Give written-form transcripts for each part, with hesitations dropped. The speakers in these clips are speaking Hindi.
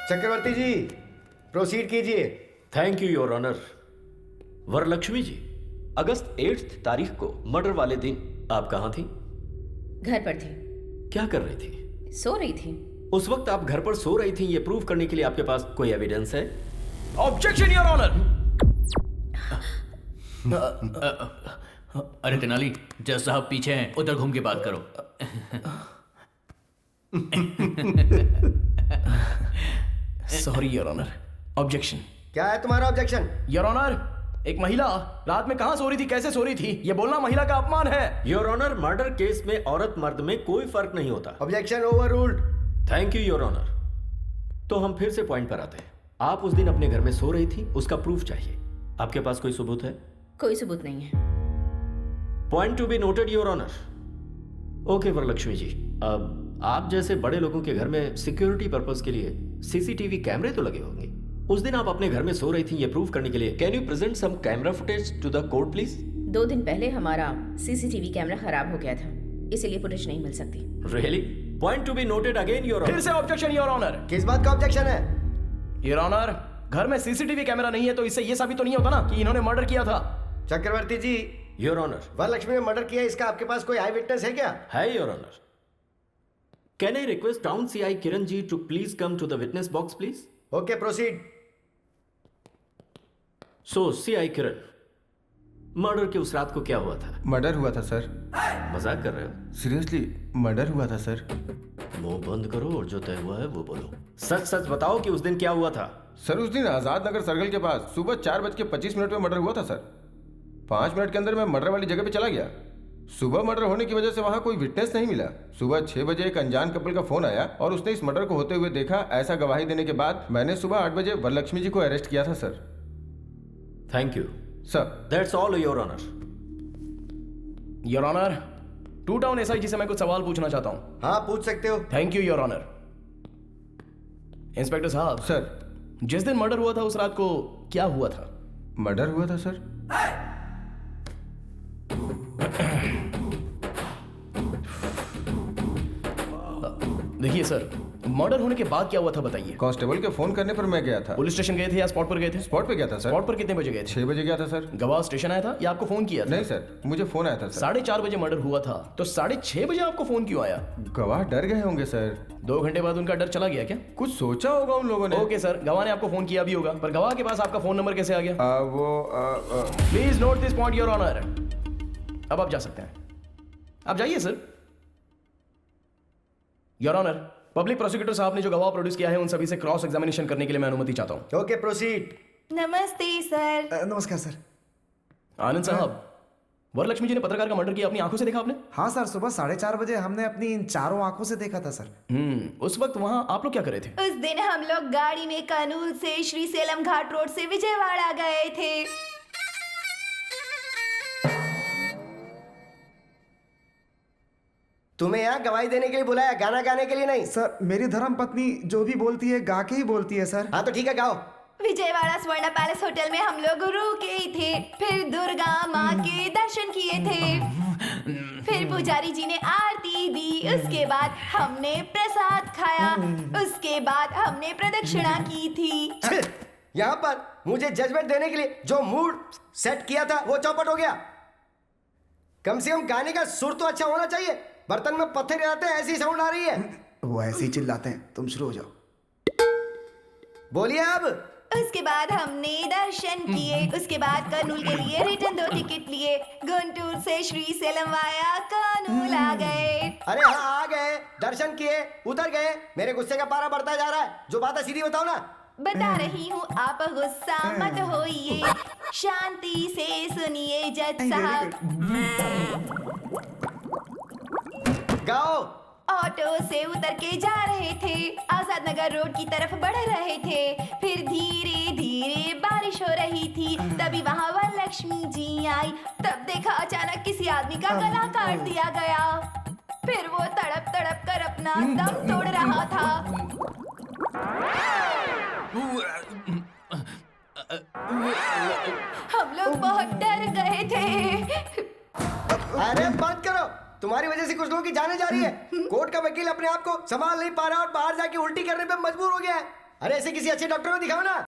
चक्रवर्ती जी, प्रोसीड कीजिए। Thank you your honour. Varalakshmi ji, अगस्त 8 तारीख को मर्डर वाले दिन आप कहाँ थी? घर पर थी। क्या कर रही थी? सो रही थी। उस वक्त आप घर पर सो रही थी, ये प्रूव करने के लिए आपके पास कोई एविडेंस है? Objection your honour. अरे तेनाली, जज साहब पीछे हैं, उधर घूम के बात करो। Sorry your honour. ऑब्जेक्शन। क्या है तुम्हारा ऑब्जेक्शन? योर ऑनर, एक महिला रात में कहां सो रही थी, कैसे सो रही थी, ये बोलना महिला का अपमान है। योर ऑनर, मर्डर केस में औरत मर्द में कोई फर्क नहीं होता। Objection overruled. Thank you your honour. तो हम फिर से पॉइंट पर आते हैं। आप उस दिन अपने घर में सो रही थी, उसका प्रूफ चाहिए। आपके पास कोई सबूत है? कोई सबूत नहीं है। Point to be noted your honour. Okay Varalakshmi ji, अब आप जैसे बड़े लोगों के घर में सिक्योरिटी पर्पस के लिए सीसीटीवी कैमरे तो लगे होंगे। उस दिन आप अपने घर में सो रही थी, ये प्रूव करने के लिए can you present some camera footage to the court please? 2 दिन पहले हमारा सीसीटीवी कैमरा खराब हो गया था, इसीलिए फुटेज नहीं मिल सकती। Really? Point to be noted again your honour. फिर से ऑब्जेक्शन योर ऑनर। किस बात का ऑब्जेक्शन है? योर ऑनर, घर में सीसीटीवी कैमरा नहीं है तो इससे ये साबित तो नहीं होता ना कि इन्होंने मर्डर किया था। चक्रवर्ती जी, योर ऑनर, वरलक्ष्मी ने मर्डर किया, इसका आपके पास कोई आई विटनेस है क्या? है your honour. Can I request town CI Kiran ji to please come to the witness box please? Okay, proceed. So CI Kiran, murder की उस रात को क्या हुआ था? मर्डर हुआ था सर। मजाक कर रहे हो? सीरियसली मर्डर हुआ था सर। मुंह बंद करो और जो तय हुआ है वो बोलो। सच सच बताओ कि उस दिन क्या हुआ था? सर उस दिन आजाद नगर सर्कल के पास सुबह 4:25 में मर्डर हुआ था सर। 5 मिनट के अंदर मैं मर्डर वाली जगह पे चला गया। सुबह मर्डर होने की वजह से वहां कोई विटनेस नहीं मिला। सुबह 6 बजे एक अनजान कपल का फोन आया और उसने इस मर्डर को होते हुए देखा। ऐसा गवाही देने के बाद मैंने सुबह 8 बजे वरलक्ष्मी जी को अरेस्ट किया था sir. Thank you sir. That's all your honour. Your honour, 2 town SI से मैं कुछ सवाल पूछना चाहता हूं। हाँ, पूछ सकते हो। Thank you your honour. Inspector साहब, सर, जिस दिन मर्डर हुआ था उस रात को क्या हुआ था? मर्डर हुआ था सर। देखिए सर, मर्डर होने के बाद क्या हुआ था बताइए। कांस्टेबल के फोन करने पर मैं गया था। पुलिस स्टेशन गए थे या स्पॉट पर गए थे? स्पॉट पे गया था सर। स्पॉट पर कितने बजे गए थे? 6 बजे गया था सर। गवाह स्टेशन आया था या आपको फोन किया था? नहीं सर, मुझे फोन आया था सर। 4:30 बजे मर्डर हुआ था, तो 6:30 बजे आपको फोन क्यों आया? गवाह डर गए होंगे सर। 2 घंटे बाद उनका डर चला गया क्या? कुछ सोचा होगा उन लोगों ने। ओके सर, गवाह ने आपको फोन किया भी होगा, पर गवाह के पास आपका फोन नंबर कैसे आ गया? Please note this point your honour. अब आप जा सकते हैं, आप जाइए sir. Your honour, public prosecutor साहब ने जो गवाह प्रोड्यूस किया है उन सभी से क्रॉस एग्जामिनेशन करने के लिए मैं अनुमति चाहता हूं। Okay, proceed. नमस्ते सर। नमस्कार सर। आनंद साहब, वरलक्ष्मी जी ने पत्रकार का मर्डर किया, अपनी आंखों से देखा आपने? हाँ सर, सुबह 4:30 बजे हमने अपनी इन चारों आंखों से देखा था सर। उस वक्त वहां आप लोग क्या कर रहे थे? उस दिन हम लोग गाड़ी में कानूर से श्री सेलम घाट रोड से विजयवाड़ा गए थे। तुम्हें यहाँ गवाही देने के लिए बुलाया, गाना गाने के लिए नहीं। सर, मेरी धर्म पत्नी जो भी बोलती है गा के ही बोलती है सर। हाँ तो ठीक है, गाओ। विजयवाड़ा स्वर्ण पैलेस होटल में हम लोग रुके थे, फिर दुर्गा माँ के दर्शन किए थे, फिर पुजारी जी ने आरती दी, उसके बाद हमने प्रसाद खाया, उसके बाद हमने प्रदक्षिणा की थी। यहाँ पर मुझे जजमेंट देने के लिए जो मूड सेट किया था वो चौपट हो गया। कम से कम गाने का सुर तो अच्छा होना चाहिए। बर्तन में पत्थर रहते हैं, ऐसी साउंड आ रही है। वो ऐसे ही चिल्लाते हैं, तुम शुरू हो जाओ। बोलिए अब। उसके बाद हमने दर्शन किए, उसके बाद कर्नूल के लिए रिटर्न 2 टिकट लिए, गुंटूर से श्री सेलम वाया कर्नूल आ गए। अरे हाँ, आ गए, दर्शन किए, उतर गए। मेरे गुस्से का पारा बढ़ता जा रहा है। जो बात है सीधी बताओ ना। बता रही हूँ, आप गुस्सा मत होइए, शांति से सुनिए जज साहब। गाओ। ऑटो से उतर के जा रहे थे, आजाद नगर रोड की तरफ बढ़ रहे थे, फिर धीरे धीरे बारिश हो रही थी, तभी वहाँ वरलक्ष्मी जी आई। तब देखा अचानक किसी आदमी का गला काट दिया गया, फिर वो तड़प तड़प कर अपना दम तोड़ रहा था। हम लोग बहुत डर गए थे। अरे बंद करो, तुम्हारी वजह से कुछ लोगों की जाने जा रही है। कोर्ट का वकील अपने आप को संभाल नहीं पा रहा और बाहर जाके उल्टी करने पे मजबूर हो गया है। अरे ऐसे किसी अच्छे डॉक्टर को दिखाओ ना।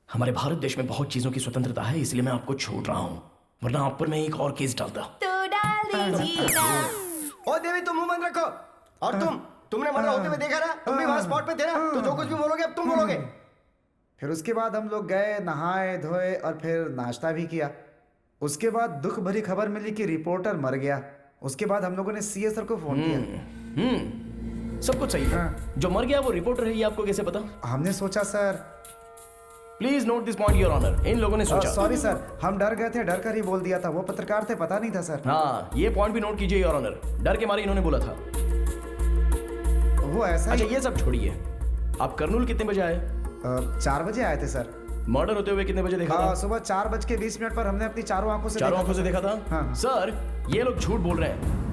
हमारे भारत देश में बहुत चीजों की स्वतंत्रता है, इसलिए मैं आपको छोड़ रहा हूँ, वरना आप पर मैं एक और केस डालता। तो डाल दीजिएगा। ओ देवी, तुम मुंह बंद रखो। और तुमने मर्डर होते हुए देखा ना, तुम भी वहां स्पॉट पे थे ना, तो जो कुछ भी बोलोगे अब तुम बोलोगे। फिर उसके बाद हम लोग गए, नहाए धोए और फिर नाश्ता भी किया। उसके बाद दुख भरी खबर मिली कि रिपोर्टर मर गया। उसके बाद हम लोगों ने सीए सर को फोन किया। सब कुछ सही था। जो मर गया वो रिपोर्टर है, ये आपको कैसे पता? हमने सोचा sir. Please note this point your honour. इन लोगों ने सोचा। सॉरी सर, हम डर गए थे, डर कर ही बोल दिया था। वो पत्रकार थे, पता नहीं था सर। हाँ, ये पॉइंट भी नोट कीजिए योर ऑनर। डर के मारे इन्होंने बोला था। वो ऐसा अच्छा, ये सब छोड़िए। आप करनूल कितने बजे आए? 4 बजे आए थे सर। मर्डर होते हुए कितने बजे देखा था? सुबह 4:20 पर हमने अपनी चारों आंखों से चारों आंखों से देखा था। हाँ। सर, ये लोग झूठ बोल रहे हैं।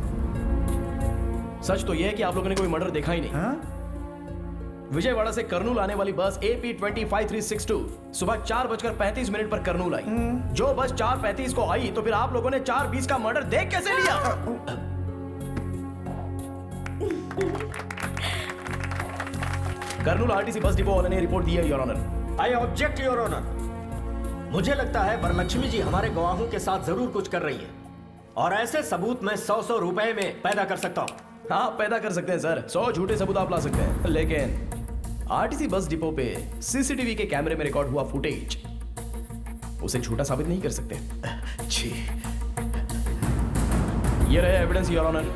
सच तो यह है कि आप लोगों ने कोई मर्डर देखा ही नहीं। हाँ? विजयवाड़ा से करनूल आने वाली बस AP 25362 सुबह 4:35 पर करनूल आई। जो बस 4:35 को आई, तो फिर आप लोगों ने 4:20 का मर्डर देख कैसे लिया? करनूल RTC बस डिपो वाले ने रिपोर्ट दी है your honour. I object your honour. मुझे लगता है वरलक्ष्मी जी हमारे गवाहों के साथ जरूर कुछ कर रही है, और ऐसे सबूत मैं 100 रुपए में पैदा कर सकता हूँ। हाँ, पैदा कर सकते हैं सर। 100 झूठे सबूत आप ला सकते हैं, लेकिन RTC बस डिपो पे CCTV के कैमरे में रिकॉर्ड हुआ फुटेज उसे झूठा साबित नहीं कर सकते। जी, ये रहे एविडेंस योर ऑनर।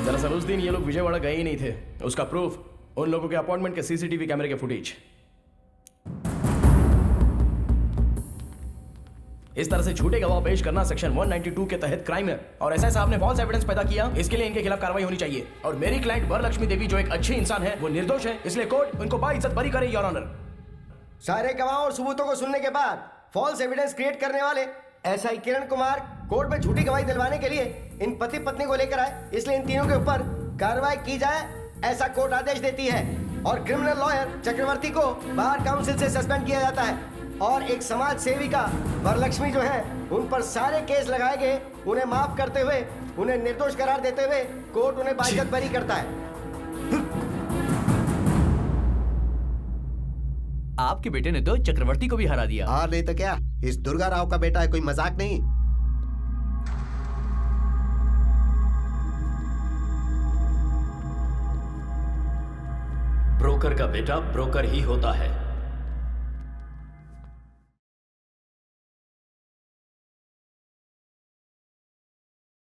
दरअसल उस दिन ये लोग विजयवाड़ा गए ही नहीं थे। उसका प्रूफ उन लोगों के अपॉइंटमेंट के CCTV कैमरे के फुटेज। इस तरह से झूठे गवाह पेश करना सेक्शन 192 के तहत क्राइम है, और ऐसा साहब ने फॉल्स एविडेंस पैदा किया। इसके लिए इनके खिलाफ कार्रवाई होनी चाहिए। और मेरी क्लाइंट वरलक्ष्मी देवी जो एक अच्छी इंसान है, वो निर्दोष है, इसलिए कोर्ट उनको बाइज्जत बरी करे योर ऑनर। सारे गवाहों और सबूतों को सुनने के बाद फॉल्स एविडेंस क्रिएट करने वाले SI किरण कुमार कोर्ट में झूठी गवाही दिलवाने के लिए इन पति पत्नी को लेकर आए, इसलिए इन तीनों के ऊपर कार्रवाई की जाए, ऐसा कोर्ट आदेश देती है। और क्रिमिनल लॉयर चक्रवर्ती को बार काउंसिल से सस्पेंड किया जाता है, और एक समाज सेविका वरलक्ष्मी जो है, उन पर सारे केस लगाए गए। उन्हें माफ करते हुए, उन्हें निर्दोष करार देते हुए कोर्ट उन्हें बाइज्जत बरी करता है। आपके बेटे ने तो चक्रवर्ती को भी हरा दिया। और नहीं तो क्या, इस दुर्गा राव का बेटा है, कोई मजाक नहीं। ब्रोकर का बेटा ब्रोकर ही होता है।